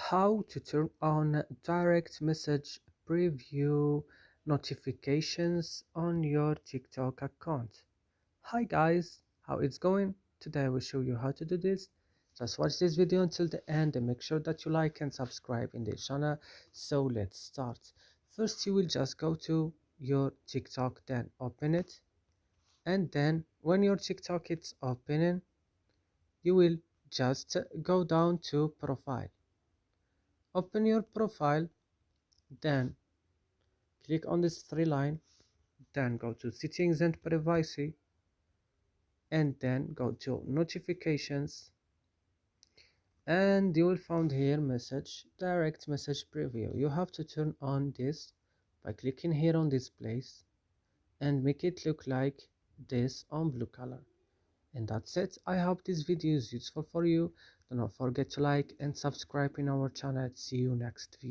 How to turn on direct message preview notifications on your TikTok account. Hi guys, how it's going? Today I will show you how to do this. Just watch this video until the end and make sure that you like and subscribe in the channel. So let's start. First you will just go to your TikTok, then open it, and then when your TikTok is opening, you will just go down to profile. Open your profile, then click on this three line, then go to settings and privacy, and then go to notifications, and you will find here message, direct message preview. You have to turn on this by clicking here on this place and make it look like this on blue color. And that's it. I hope this video is useful for you. Do not forget to like and subscribe in our channel. See you next video.